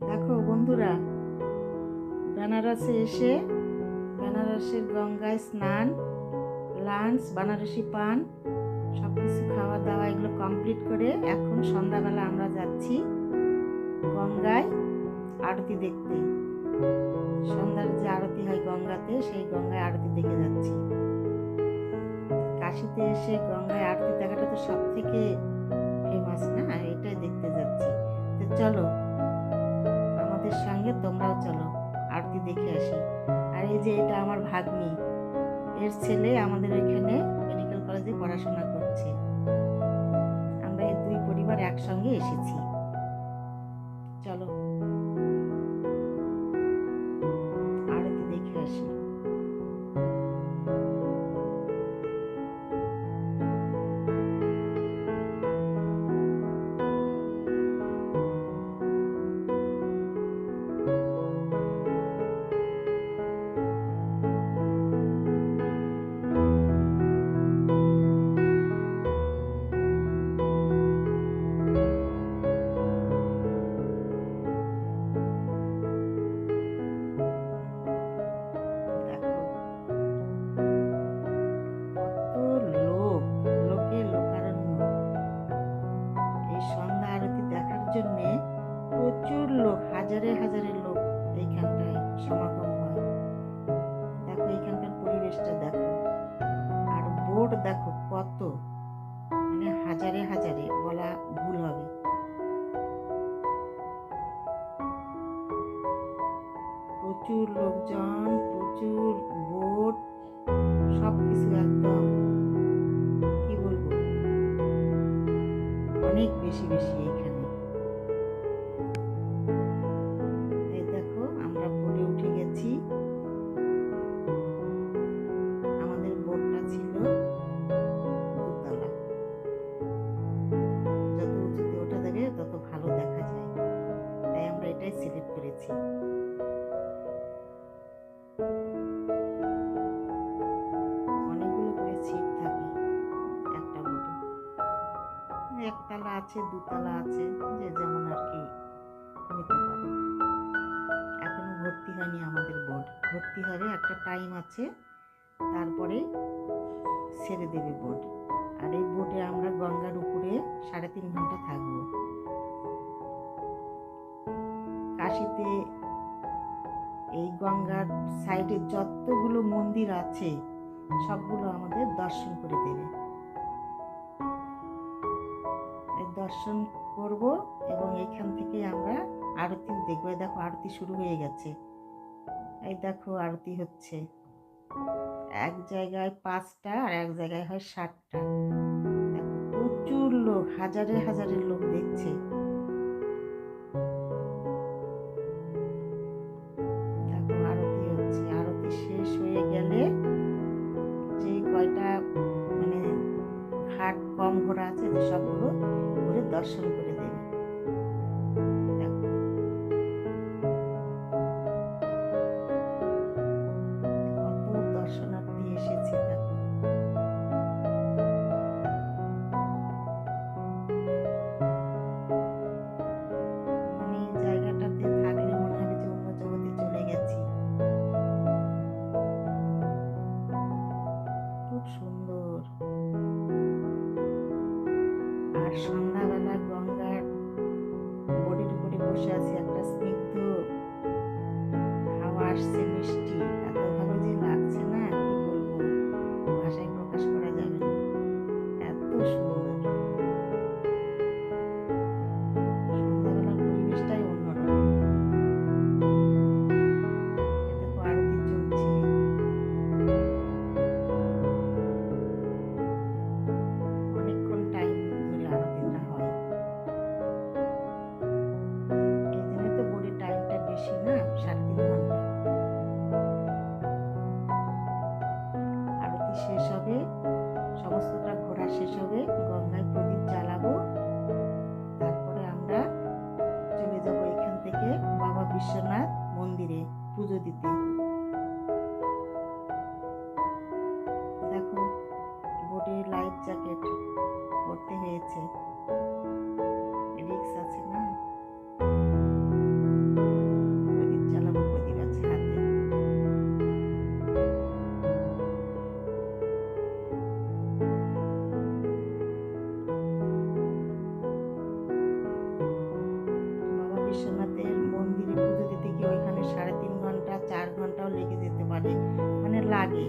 দেখো বন্ধুরা, বেনারসে এসে বেনারসের গঙ্গায় স্নান, লাঞ্চ, বানারসি পান সব কিছু খাওয়া দাওয়া এগুলো কমপ্লিট করে এখন সন্ধ্যাবেলা আমরা যাচ্ছি গঙ্গায় আরতি দেখতে। সন্ধ্যার যে আরতি হয় গঙ্গাতে, সেই গঙ্গায় আরতি দেখে যাচ্ছি। কাশিতে এসে গঙ্গায় আরতি দেখাটা তো সব থেকে ফেমাস না, এটাই দেখতে যাচ্ছি। তো চলো আমাদের সঙ্গে, তোমরাও চলো আরতি দেখে আসি। আর এই যে এটা আমার ভাগ্নি, এর ছেলে আমাদের এখানে মেডিকেল কলেজে পড়াশোনা করছে। আমরা এই দুই পরিবার একসঙ্গে এসেছি। চলো আরতি দেখে আসি। দেখো কত লোক, লোকে লোকারণ্য। এই সন্ধ্যা আরতি দেখার জন্যে প্রচুর লোক, হাজারে হাজারে লোক এইখানটায় সমাগম হয়। দেখো এইখানকার পরিবেশটা দেখো, আর বোট দেখো কত, মানে হাজারে হাজারে বলা ভুল হবে। প্রচুর লোকজন, প্রচুর বোট, সব কিছু একদম কি বলবো, অনেক বেশি বেশি এখানে। এই দেখো আমরা বোটে উঠে গেছি। আমাদের বোটটা ছিল দোতলা, যত উঁচুতে ওঠা যাবে তত ভালো দেখা যায়, তাই আমরা এটাই সিলেক্ট করেছি। অনেকগুলো করে সিট থাকে একটা বোটে, একতলা আছে, দুতলা আছে, যে যেমন আর কি নিতে পারে। এখনো ভর্তি হয়নি আমাদের বোট, ভর্তি হবে, একটা টাইম আছে, তারপরে ছেড়ে দেবে বোট। আর এই বোটে আমরা গঙ্গার উপরে 3.5 ঘন্টা থাকবো। কাশিতে এই গঙ্গার সাইডে যতগুলো মন্দির আছে সবগুলো আমাদের দর্শন করে দেবে। এই দর্শন করব এবং এখান থেকে আমরা আরতি দেখবো। দেখো আরতি শুরু হয়ে গেছে, এই দেখো আরতি হচ্ছে। এক জায়গায় 5টা আর এক জায়গায় হয় 7টা। দেখো প্রচুর লোক, হাজারে হাজারে লোক দেখছে। দেখো আরতি হচ্ছে, আরতি শেষ হয়ে গেলে যে কয়টা মানে ঘাট কম ঘোরা আছে, যে সবগুলো ঘুরে দর্শন করে দেবে। দেখো কত দর্শনার্থী এসেছে। দেখো মানে এই জায়গাটাতে থাকলে মনে হবে যে অন্য জগতে চলে গেছি। খুব সুন্দর। আর সন্ধ্যাবেলা গঙ্গার বডির উপরে বসে আছি, একটা স্নিগ্ধ হাওয়া আসছে, মিষ্টি, এত ভালো যে লাগছে না কি বলবো, ভাষায় প্রকাশ করা যাবে না, এত সুন্দর। সন্ধ্যাবেলার পরিবেশটাই অন্যরকম। এ দেখো আরতি চলছে, অনেকক্ষণ টাইম ধরে আরতিটা হয়। এই জন্য তো বডির টাইমটা বেশি না, 3.5 ঘন্টা। আরতি শেষ হবে, সমস্তটা ঘোরা শেষ হবে, গঙ্গায় প্রদীপ জ্বালাবো, তারপরে আমরা চলে যাব এখান থেকে বাবা বিশ্বনাথ মন্দিরে পুজো দিতে। দেখো বোটে লাইফ জ্যাকেট পরতে হয়েছে, রিস্ক আছে না। মন্দিরে পুজো দিতে গিয়ে ওইখানে 3.5 ঘন্টা 4 ঘন্টাও লেগে যেতে পারে, মানে লাগে।